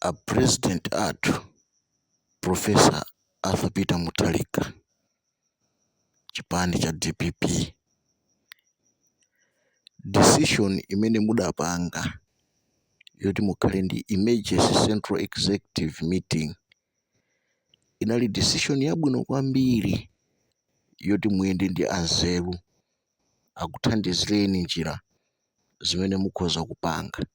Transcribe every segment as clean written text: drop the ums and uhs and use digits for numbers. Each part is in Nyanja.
a president athu Professor Peter Mutharika chipani cha DPP. Decision imene mudapanga yoti mukhale ndi emergency central executive meeting inali decision yabwino kwambiri yoti muyende ndi anzeru akuthandizireni njira zimene mukhoza kupanga.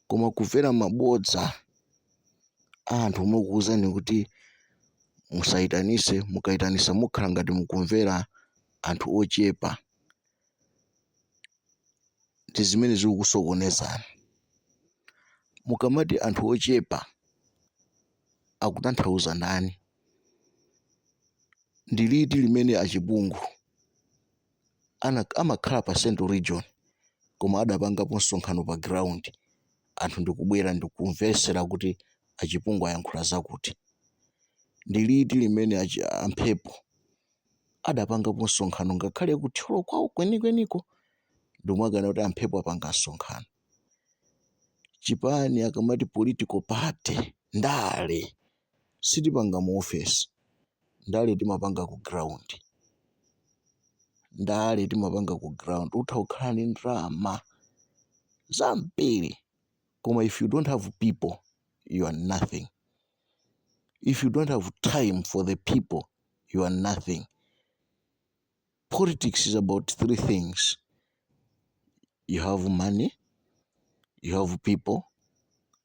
Koma kumvera mabodza anthu mukuwuzani kuti musayitanise, mukayitanisa mukhala ngati mukumvera anthu ochepa, ndi zimene zikukusokonezani. Mukamati anthu ochepa akutanthauza ndani? Ndi liti limene achipungu amakhala pa Central Region koma adapangapo msonkhano pa ground anthu ndikubwera ndikumvesera kuti achipungu ayankhula zakuti? Ndi liti limene amphepo adapangapo msonkhano ngakhale kuthyolo kwawo kwenikweniko ndomwagana kuti amphepo apanga msonkhano? Chipani akamati political party Ndale Sitipanga mu ofesi, Ndale timapanga ku ground, Ndale timapanga ku ground. Utha kukhala ndi ndalama zambiri koma if you don't have people you are nothing. If you don't have time for the people you are nothing. Politics is about three things: you have money, you have people,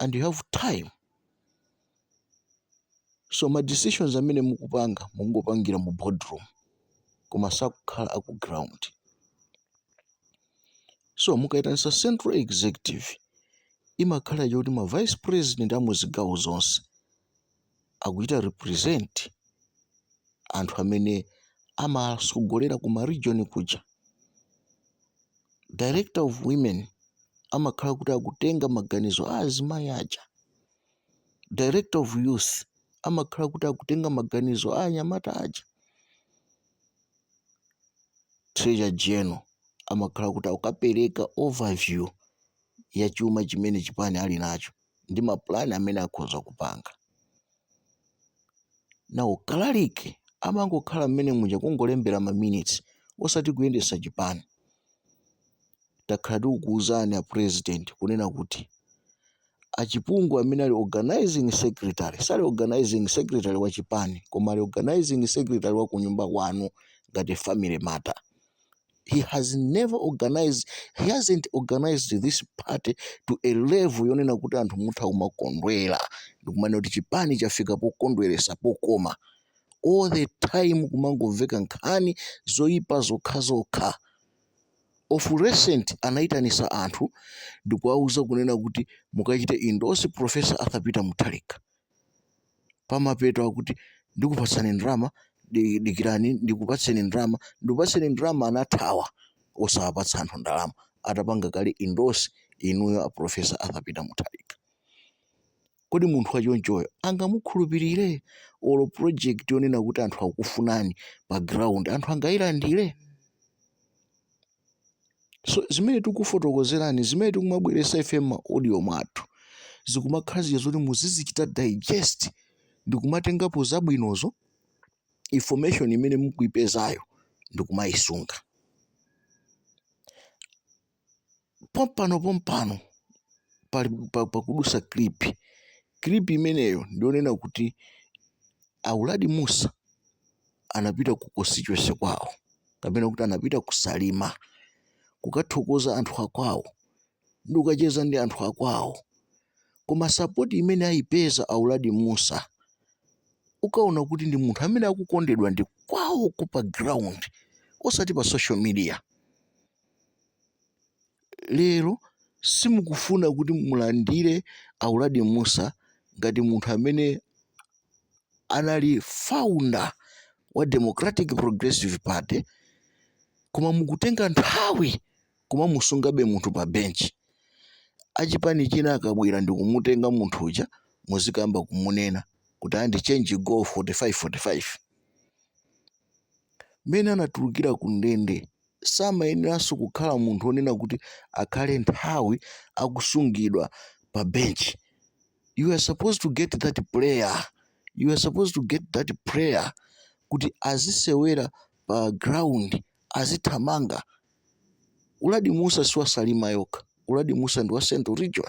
and you have time. So my decisions amene mukupanga mungopangira mu boardroom koma sakukhala aku ground. So mukayitanisa central executive imakhala yoti ma vice president amuzigawo zonse akuita represent anthu amene amasogolera kuma region kuja. Director of women amakhala kuti akutenga maganizo a azimayi aja. Director of youth amakhala kuti akutenga maganizo a anyamata aja. Treasurer General amakhala kuti akukapereka overview ya chuma chimene chipani ali nacho ndi maplani amene akhoza kupanga. Nawo kalalike amangokhala mmene muja kungolembera ma minutes osati kuyendesa chipani. Takhala tikukuwuzani a president kunena kuti achipungu amene ali organizing secretary sali organizing secretary wa chipani koma ali organizing secretary wa kunyumba kwanu ngati family matter. He hasn't organized this party to a level yonena kuti anthu mutha umakondwera ndikumana kuti chipani chafika pokondweresa pokoma. All the time kumangomveka nkhani zoyipa zokhazokha. Of recent anayitanisa anthu ndikuwawuza kunena kuti mukachite endorse Professor Peter Mutharika. Pamapeto akuti ndikupatsani ndalama, dikirani ndikupatseni ndalama, ndikupatseni ndalama anathawa osawapatsa anthu ndalama atapanga kale endorse inuyo a Professor Peter Mutharika. Kodi munthu wachonchoyo angamukhulupirire olo project yonena kuti anthu akufunani pa ground anthu angayilandire? So zimene tikufotokozerani, zimene tikumabweresa FM ma audio mwathu zikumakhala zija zoti muzizichita digest ndikumatengapo zabwinozo, information imene mukuipezayo ndikumayisunga. Pompano pakudusa clip imeneyo ndionena kuti Auladi Musa anapita ku constituency kwawo kapena kuti anapita kusalima kukathokoza anthu akwawo ndi kukacheza ndi anthu akwawo. Koma support imene ayipeza Auladi Musa ukaona kuti ndi munthu amene akukondedwa ndi kwawo pa ground osati pa social media. Lero simukufuna kuti mulandire Auladi Musa ngati munthu amene anali founder wa Democratic Progressive Party, koma mukutenga nthawi koma musungabe munthu pa bench. Achipani china akabwera ndikumutenga munthu uja muzikamba kumunena kuti andi change go 45. Mene anatulukira ku ndende samayeneranso kukhala munthu onena kuti akhale nthawi akusungidwa pa bench you are supposed to get that player, you are supposed to get that player kuti azisewera pa ground, azithamanga. Uladi Musa siwa Salima yoka, Uladi Musa ndi wa Central Region,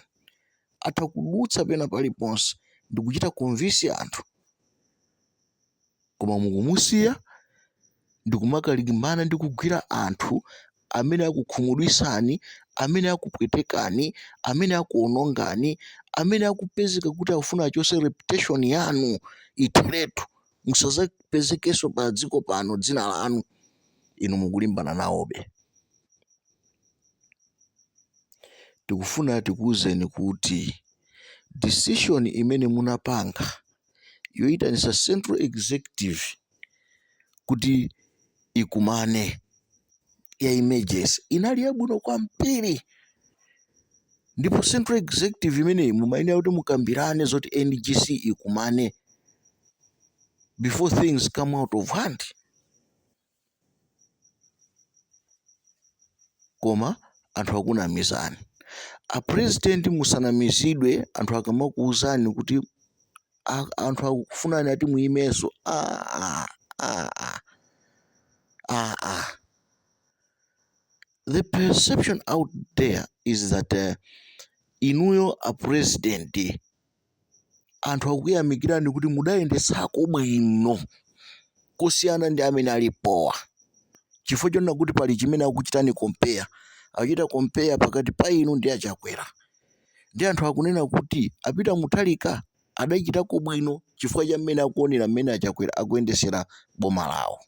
atakudutsa pena paliponse ndikuchita convince anthu, koma mukumusiya ndikumakalimbana ndi kugwira anthu amene akukhumudwisani, amene akupwetekani, amene akuonongani, amene akupezeka kuti akufuna achose reputation yanu itheretu, musazapezekenso pa dziko pano dzina lanu, inu mukulimbana nawobe. Tikufuna tikuwuzeni kuti decision imene munapanga yoyitanisa Central Executive kuti ikumane ya emergency inali yabwino kwambiri, ndipo Central Executive imeneyi mumayenera kuti mukambirane zoti NGC ikumane before things come out of hand. Koma anthu akunamizani. A president musanamizidwe, anthu akamakuwuzani kuti anthu akufunani ati muyimeso. The perception out there is that inuyo a president anthu akuyamikirani kuti mudayendesako bwino kusiyana ndi amene alipowa. Chifukwa chonena kuti pali chimene akuchitani compare, akuchita compare pakati pa inu ndi achakwera. Ndi anthu akunena kuti apita Mutharika adachitako bwino chifukwa cha mmene akuonera mmene achakwera akuyendesera boma lawo.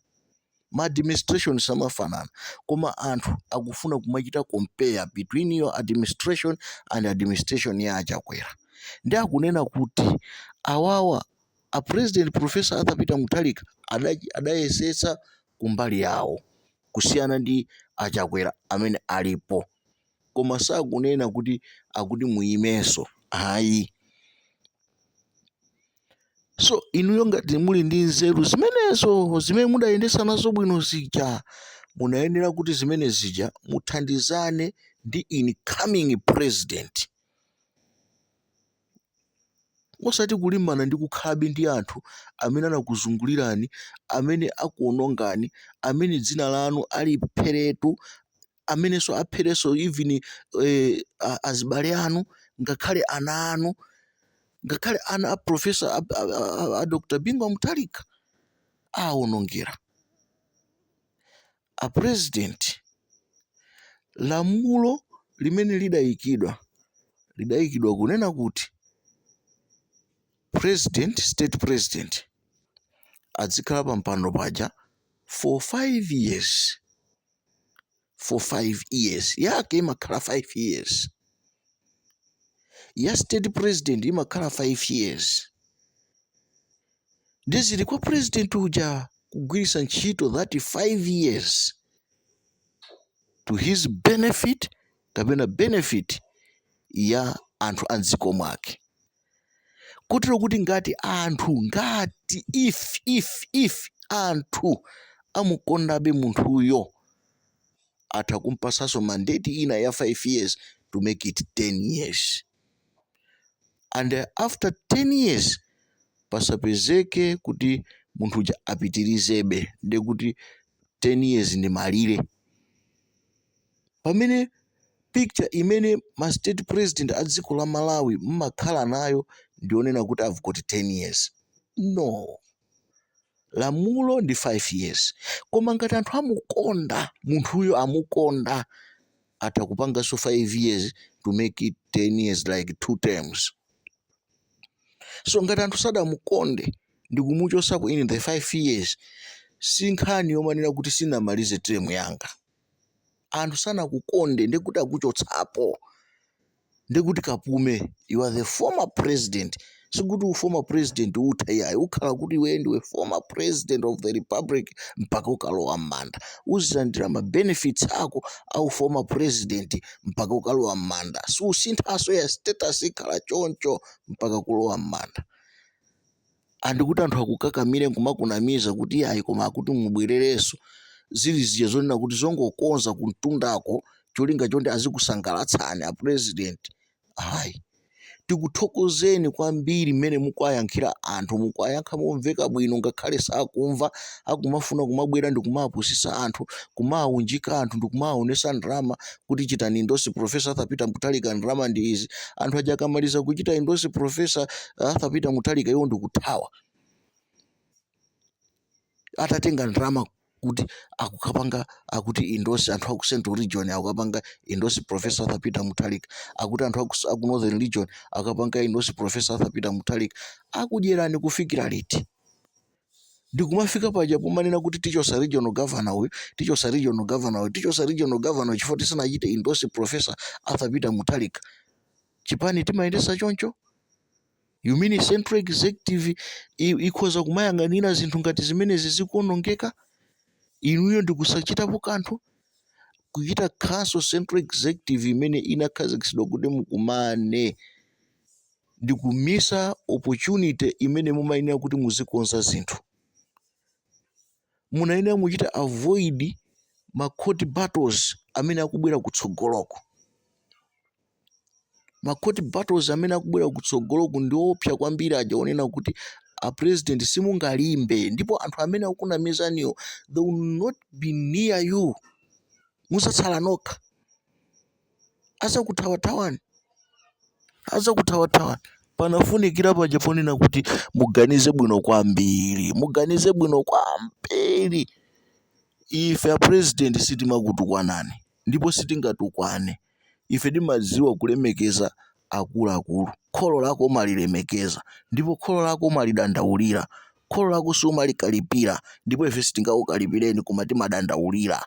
Ma administration samafanana, koma anthu akufuna kumachita compare between your administration and administration ya achakwera. Ndi akunena kuti awawa a president Professor Arthur Peter Mutharika adayesetsa kumbali yawo kusiyana ndi achakwera amene alipo, koma sakunena kuti akuti muyimeso ayi. So inuyo ngati muli ndi nzeru zimenezo zimene mudayendesa nazo bwino zija, munayenera kuti zimene zija muthandizane ndi incoming president, osati kulimbana ndi kukhalabe ndi anthu amene anakuzungulirani, amene akuonongani, amene dzina lanu alipheretu, amenenso aphereso even azibale anu, ngakhale ana anu, ngakhale ana a Professor a Dr. Bingwa Mutharika aonongera. A president, lamulo limene lidayikidwa kunena kuti president, state president azikhala pa mpando paja for 5 years. For 5 years yake imakhala 5 years, ya state president imakhala 5 years. Ndizili kwa president uja kugwirisa ntchito that 5 years to his benefit kapena benefit ya anthu anziko mwake. Kutero kuti ngati anthu ngati if anthu amukondabe munthuyo atha kumpasaso mandate ina ya 5 years to make it 10 years. And after 10 years pasapezeke kuti munthu uja apitirizebe, ndi kuti 10 years ndi malire. Pamene picture imene ma state president a dziko la Malawi mmakhala nayo ndionena kuti I've got 10 years. No, lamulo ndi 5 years. Koma ngati anthu amukonda, munthuyo amukonda, atha kupangaso 5 years to make it 10 years, like 2 terms. So ngati anthu sadamukonde ndikumuchosapo in the 5 years, si nkhani yomanena kuti sinamalize term yanga. Anthu sanakukonde ndikuti akuchotsapo, ndikuti kapume, you are the former president. Sikuti former president uthayayi, ukhala kuti iwe ndiwe former president of the republic mpaka ukalowa m'manda, uzilandira ma benefits ako au former president mpaka ukalowa m'manda. Susinthaso ya status ikhala choncho mpaka kulowa m'manda. Andikuti anthu akukakamire nkumakunamiza kuti yayi koma akuti mubwerereso zili zija zonena kuti zongokonza kuntundako cholinga chonde azikusangalatsa a president. Ayi, tikuthokozeni kwambiri mmene mukuwayankhira anthu, mukuwayankha momveka bwino, ngakhale sakumva akumafuna kumabwera ndi kumapusisa anthu, kumawunjika anthu ndi kumaonesa ndrama kuti chitani indosi Profesa Arthur Peter Mutharika, ndrama ndi izi. Anthu aja akamaliza kuchita indosi Profesa Arthur Peter Mutharika iwo ndikuthawa, atatenga ndrama kuti akukapanga akuti indosi anthu aku Central Region akukapanga indosi Profesa Arthur Peter Mutharika, akuti anthu aku Northern Region akapanga indosi Profesa Arthur Peter Mutharika. Akudyerani kufikira liti? Ndikumafika paja pomanena kuti tichosa regional governor uyu, tichosa regional governor uyu, tichosa regional governor chifukwa tisanachite indosi Profesa Arthur Peter Mutharika. Chipani timayendesa choncho? You mean Central Executive ikhoza kumayang'anira zinthu ngati zimenezi zikuonongeka? Inuyo ndikusachitapo kanthu? Kuchita Council Central Executive imene inakhazikitsidwa kuti mukumane, ndikumisa opportunity imene mumayenera kuti muzikonza zinthu. Munayenera muchita avoid ma court battles amene akubwera kutsogoloko. Ma court battles amene akubwera kutsogoloko ndi opsa kwambiri, aja onena kuti a president simungalimbe, ndipo anthu amene akunamizaniyo they will not be near you. Musatsala nokha, azakuthawathawana. Panafunikira paja ponena kuti muganize bwino kwambiri, muganize bwino kwambiri. Ife a president sitimakutukwanani ndipo sitingatukwane. Ife timadziwa kulemekeza akuluakulu. Kholo lako umalilemekeza ndipo kholo lako umalidandaulira, kholo lako sumalikalipira ndipo ife sitingaukalipireni koma timadandaulira.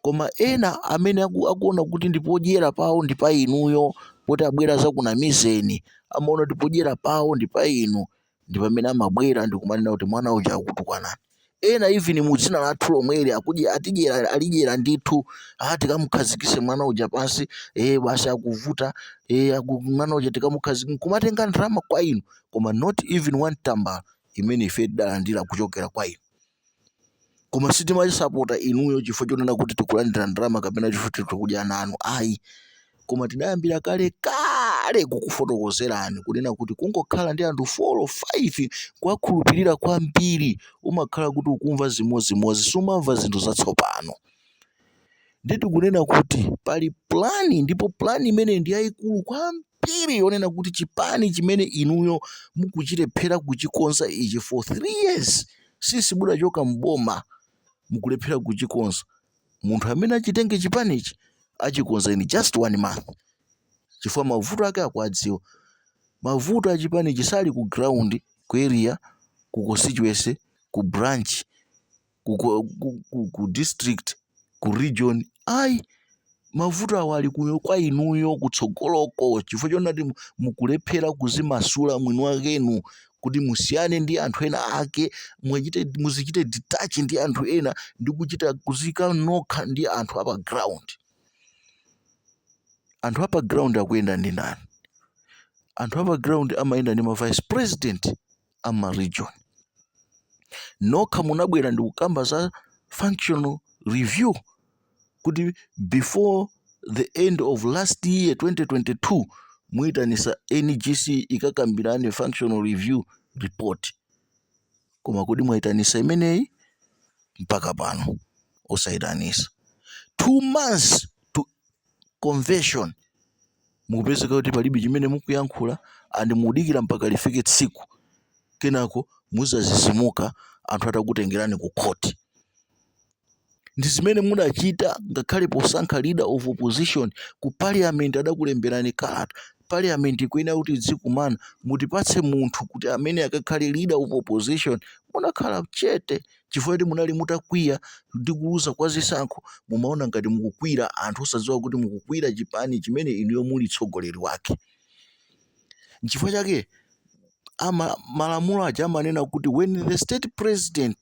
Koma ena amene akuona kuti ndipodyera pawo ndi pa inuyo, poti abwera zakunamizeni, amaona kuti podyera pawo ndi pa inu, ndi pamene amabwera ndikumanena kuti mwana uja akutukwanani. Ena even mudzina lathu lomweli alidyera ndithu, tikamukhazikise mwana uja pansi, basi akuvuta, mwana uja tikamukhazikise, kumatenga ndrama kwa inu, koma not even one tambala imene ife tidalandira kuchokera kwa inu. Koma sitimachasapota inuyo chifukwa chonena kuti tikulandira ndrama kapena chifukwa tikudya nanu, ayi. Koma tidayambira kale kukufotokozerani kunena kuti kungokhala ndi anthu 4 or 5 kwakhulupirira kwambiri, umakhala kuti ukumva zimozimozi, sumamva zinthu zatsopano. Nditi kunena kuti pali plani, ndipo plani imene ndi yayikulu kwambiri yonena kuti chipani chimene inuyo mukuchilephera kuchikonza ichi for 3 years since mudachoka mboma, mukulephera kuchikonza. Munthu amene achitenge chipanichi achikonza in just 1 month, chifukwa mavuto ake akuadziwa. Mavuto a chipanichi sali ku ground, ku area, ku constituency, ku branch, ku district, ku region. Ayi, mavuto awo ali kwa inuyo kutsogoloko, chifukwa chonati mukulephera kuzimasula mwini wakenu kuti musiyane ndi anthu ena ake, muzichite detach ndi anthu ena ndi kuchita kuzika nokha ndi anthu apa ground. Anthu apa ground akuyenda ndi ndani? Anthu apa ground amayenda ndi ma vice president ama region. Nokha munabwera ndi kukamba za functional review kuti before the end of last year 2022 muitanisa NGC ikakambirane functional review report. Koma kuti mwaitanisa imeneyi mpaka pano osaitanisa. 2 months to convention mukupezeka kuti palibe chimene mukuyankhula, andi mudikira mpaka lifike tsiku kenako muzazisimuka anthu atakutengerani ku court. Ndi zimene mudachita ngakhale posankha leader of opposition ku parliament, adakulemberani kalata. Parliament ikuyenera kuti idzikumana, mutipatse munthu kuti amene akakhale leader of opposition. Munakhala chete chifukwa kuti munali mutakwiya ndi kuluza kwa zisankho, mumaona ngati mukukwira anthu osadziwa kuti mukukwira chipani chimene inuyo muli tsogoleri wake. Nchifukwa chake malamulo aja amanena kuti when the state president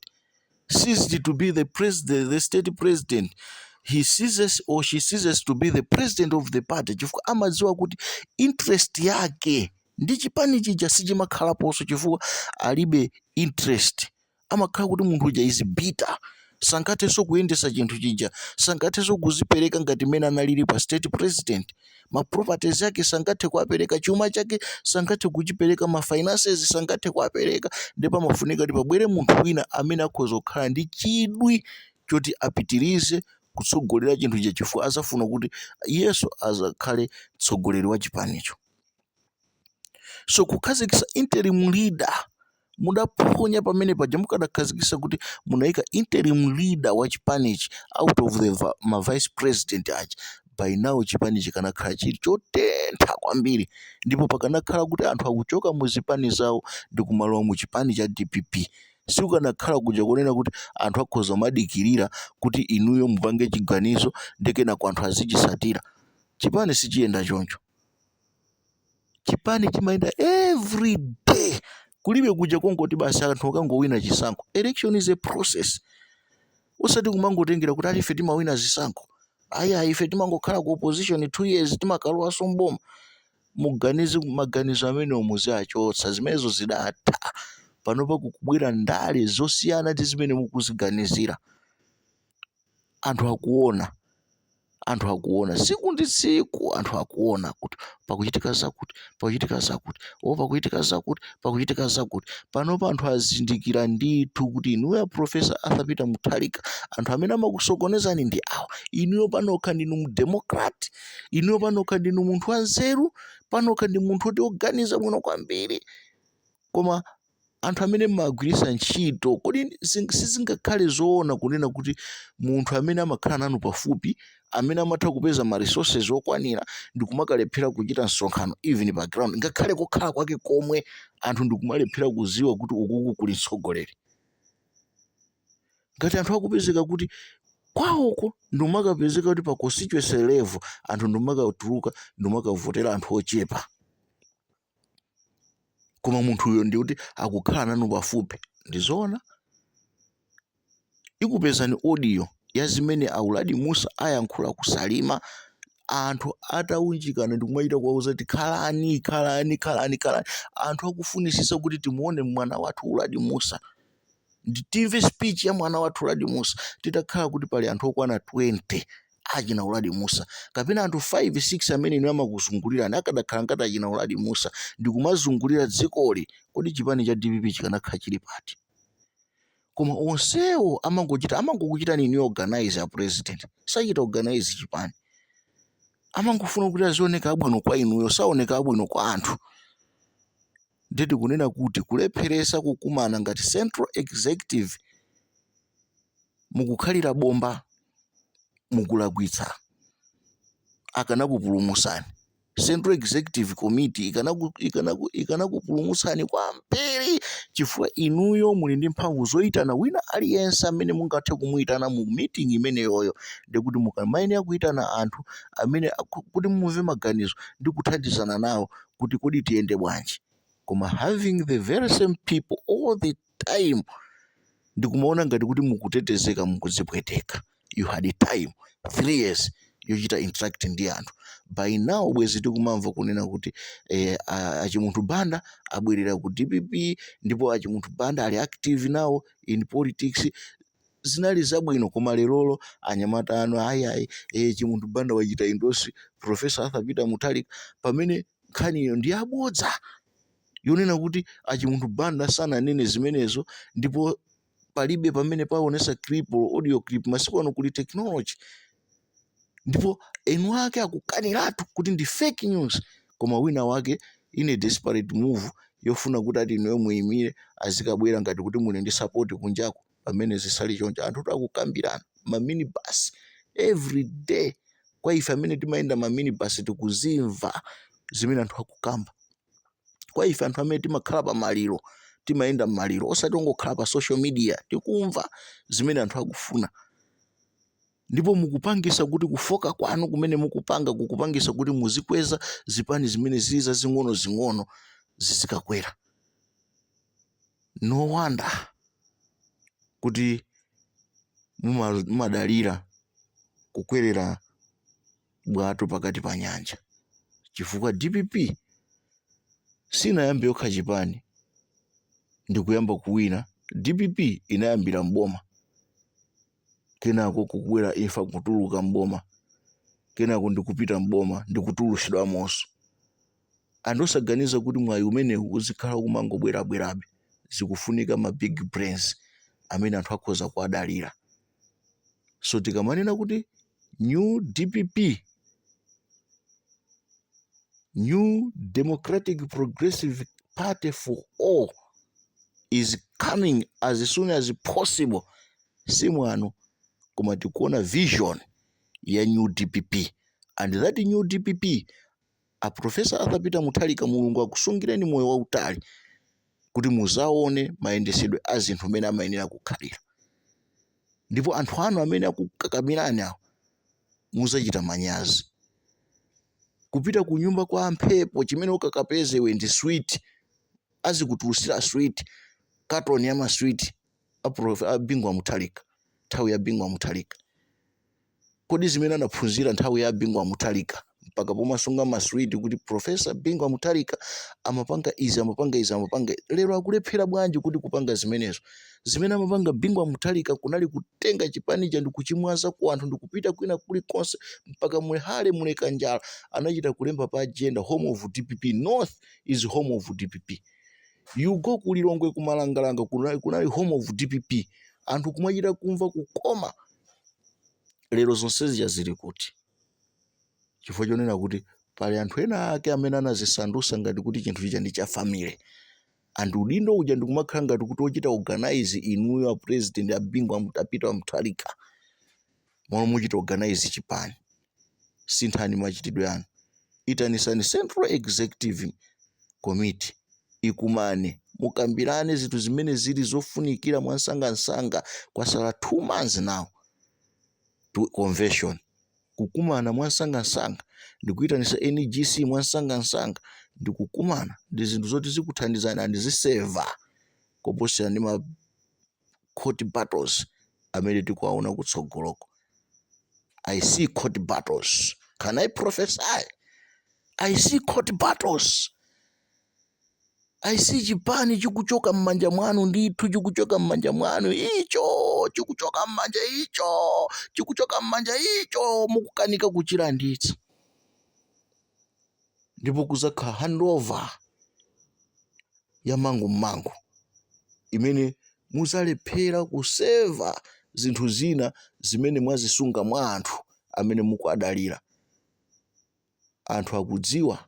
ceased to be the state president, he ceases or she ceases to be the president of the party. Chifukwa amadziwa kuti interest yake ndi chipani chija sichimakhalaponso chifukwa alibe interest. Amakhala kuti munthu uja is bitter, sangathenso kuyendesa chinthu chija, sangathenso kuzipereka ngati mene analili pa state president. Maproperties yake sangathe kuapereka, chuma chake sangathe kuchipereka, mafinances sangathe kuapereka. Ndipo pamafunika kuti pabwere munthu wina amene akhoza kukhala ndi chidwi choti apitirize kutsogolera chinthu ichi, chifukwa azafuna kuti iyenso azakhale mtsogoleri wa chipanicho. So kukhazikitsa interim leader, mudaphonya pamene paja mukadakhazikitsa kuti munayika interim leader wa chipanichi out of the vice president aja, by now chipani chikanakhala chili chotentha kwambiri, ndipo pakanakhala kuti anthu akuchoka mu zipani zawo ndi kumalowa mu chipani cha DPP. Sikukanakhala kuja kunena kuti anthu akhoza madikirira kuti inuyo mupange chiganizo ndekenako anthu azichisatira. Chipani sichiyenda choncho. Chipani chimayenda every day, kulibe kuja kongoti basi anthu akangowina chisankho. Election is a process. Usati kumangotengera kuti ife timawina zisankho, aya ife timangokhala ku opposition 2 years timakalowaso mboma. Muganize maganizo amene muziachotsa, zimenezo zidatha. Panopa kukubwera ndale zosiyana ndi zimene mukuziganizira. Anthu akuona, siku ndi siku anthu akuona kuti pakuchitika zakuti, pakuchitika zakuti. Panopa anthu azindikira ndithu kuti inuyo Profesa Arthur Peter Mutharika, anthu amene amakusokonezani ndi awa. Inuyo panokha ndinu mdemocrat, inuyo panokha ndinu munthu wanzeru, panokha ndi munthu woti oganiza bwino kwambiri. Koma anthu amene mmagwiritsa ntchito, kodi sizingakhale zoona kunena kuti munthu amene amakhala nanu pafupi, amene amatha kupeza ma resources okwanira, ndikumakalephera kuchita msonkhano even pa ground, ngakhale kukhala kwake komwe anthu ndikumalephera kuziwa kuti ukuku kuli mtsogoleri. Ngati anthu akupezeka kuti kwawoko ndimakapezeka kuti pa constituency level anthu ndimakatuluka ndimakavotera anthu ochepa, koma munthu uyo ndi kuti akukhala nanu pafupi, ndizoona. Ikupezani audio ya zimene Auladi Musa ayankhula kusalima, anthu ataunjikana ndikumayita kuwauza kuti khalani. Anthu akufunisisa kuti timuone mwana wathu Auladi Musa, timve speech ya mwana wathu Auladi Musa. Titakhala kuti pali anthu okwana 20 achina Auladi Musa, kapena anthu 5-6 amene inu amakuzungulirani akadakhala ngati achina Auladi Musa ndikumazungulira dzikoli, kodi chipani cha DPP chikanakhala chili pati? Koma onsewo amangokuchitani inu organize a president, sachita organize chipani. Amangofuna kuti azioneka abwino kwa inuyo, saoneka abwino kwa anthu. Ndeti kunena kuti kulepheresa kukumana ngati central executive mukukhalira bomba, mukulakwitsa. Akanakupulumusani Central Executive Committee, ikanakupulumusani kwambiri, chifukwa inuyo muli ndi mphamvu zoyitana wina aliyense amene mungathe kumuyitana mu meeting imeneyoyo. Ndikuti mukamayenera kuyitana anthu amene kuti mumve maganizo ndi kuthandizana nawo kuti kodi tiyende bwanji. Koma having the very same people all the time, ndikumaona ngati kuti mukutetezeka, mukuzipweteka. You had a time 3 years yochita interact ndi anthu. By now bwezi tikumamva kunena kuti achimunthu banda abwerera ku DPP, ndipo achimunthu banda ali active now in politics. Zinali zabwino, koma lerolo anyamata ano ayi chimunthu banda wachita endorse Professor Arthur Peter Mutharika, pamene nkhaniyo ndi abodza yonena kuti achimunthu banda sananene zimenezo, ndipo palibe pamene paonesa clip or audio clip. Masiku ano kuli technology, ndipo enu ake akukaniratu kuti ndi fake news, koma wina wake in a desperate move yofuna kuti ati inuyo muyimire azikabwera ngati kuti muli ndi support kunjako, pamene zisali choncho. Anthu akukambirana ma minibus every day. Kwa ife amene timayenda ma minibus tikuzimva zimene anthu akukamba. Kwa ife anthu amene timakhala pa maliro, timayenda maliro, osati ongokhala pa social media, tikumva zimene anthu akufuna. Ndipo mukupangisa kuti kufoka kwanu kumene mukupanga kukupangisa kuti muzikweza zipani zimene ziliza zing'ono zizikakwera. No wonder kuti mumadalira kukwerera bwato pakati pa nyanja, chifukwa DPP sinayambe yokha chipani ndikuyamba kuwina. DPP inayambira mboma. kenako kubwera imfa kutuluka mboma, kenako ndikupita mboma ndikutulusidwamonso. Anthu osaganiza kuti mwayi umenewu uzikhala kumangobwerabwerabe. Zikufunika ma big brains amene anthu akhoza kuadalira. So tikamanena kuti new DPP, New Democratic Progressive Party for all, is coming as soon as possible, simwano koma tikuona vision ya new DPP. And that new DPP, a Professor Arthur Peter Mutharika, Mulungu akusungireni moyo wautali kuti muzaone mayendesedwe a zinthu amene amayenera kukhalira. Ndipo anthu anu amene akukakamirani awo muzachita manyazi. Kupita ku nyumba kwa mphepo chimene ukakapezewe ndi sweet, azikutulusira sweet, carton ya masweet a Bingwa Mutharika, nthawi ya Bingwa Mutharika. Kodi zimene anaphunzira nthawi ya Bingwa Mutharika mpaka pomasunga masweet kuti Professor Bingwa Mutharika amapanga izi amapanga izi amapanga, lero akulephera bwanji kuti kupanga zimenezo. Zimene amapanga Bingwa Mutharika kunali kutenga chipanicha ndi kuchimwaza ku anthu ndi kupita kwina kulikonse mpaka mulehale muleka njala. Anachita kulemba pa agenda, home of DPP, North is home of DPP. You go kulilongwe kumalangalanga kunali home of DPP, anthu kumachita kumva kukoma. Lero zonsezi zili kuti chifukwa chonena kuti pali anthu ena ake amene anazisandusa ngati kuti chinthu chicha ndi cha family. And udindo uja ndikumakhala ngati kuti ochita organize inuyo a president a Bingwa Peter Mutharika, mwa muchita organize chipani. Sinthani machitidwe anu, itanisani Central Executive Committee ikumane mukambirane zinthu zimene zili zofunikira mwansangansanga. Kwasala 2 months now to convention. Kukumana mwansangansanga ndikuitanisa NGC mwansangansanga ndikukumana ndi zinthu zoti zikuthandizana ndi ziseva koposera ndi ma court battles amene tikuwaona kutsogoloko. I see court battles. Can I prophesy? I see court battles. I see chipani chikuchoka mmanja mwanu, ndithu chikuchoka mmanja mwanu, icho chikuchoka mmanja icho, chikuchoka mmanja icho, mukukanika kuchilanditsa. Ndipo kuzakha handover ya mangu imene muzalephera kuseva zinthu zina zimene mwazisunga mwa anthu amene mukuadalira. Anthu akudziwa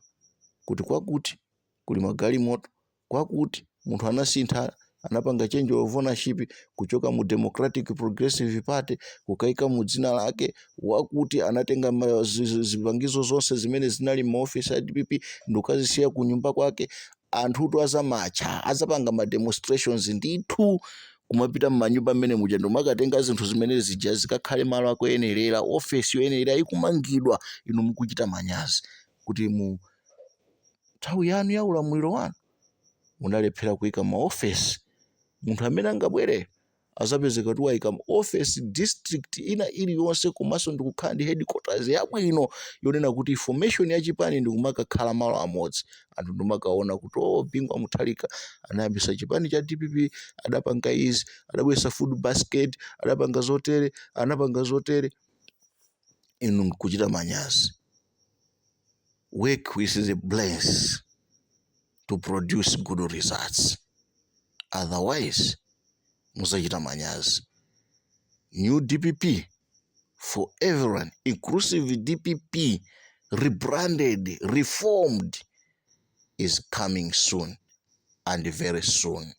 kuti kwakuti kuli magalimoto, kwakuti munthu anasintha, anapanga change of ownership kuchoka mu Democratic Progressive Party kukaika mu dzina lake, wakuti anatenga zipangizo zonse zimene zinali mu office ya DPP ndikazisiya ku nyumba kwake. Anthu azamacha azapanga ma demonstrations ndithu kumapita m'manyumba mmene muja ndomakatenga zinthu zimene zija zikakhale malo akuyenerera, ofesi yoyenerera ikumangidwa. Inu mukuchita manyazi kuti mu nthawi yanu ya ulamuliro wanu munalephera kuyika ma office. Munthu amene angabwere azapezeka kuti wayika ma office district ina iliyonse, komanso ndikukhala ndi headquarters yabwino yonena kuti information ya chipani ndikumakakhala malo amodzi. Anthu ndimakaona kuti Bingwa Mutharika anayambisa chipani cha DPP, adapanga izi, adabwesa food basket, adapanga zotere, anapanga zotere. Inu nkuchita manyazi. Work with the brains to produce good results. Otherwise, muzachita manyazi. New DPP for everyone, inclusive DPP, rebranded, reformed, is coming soon and very soon.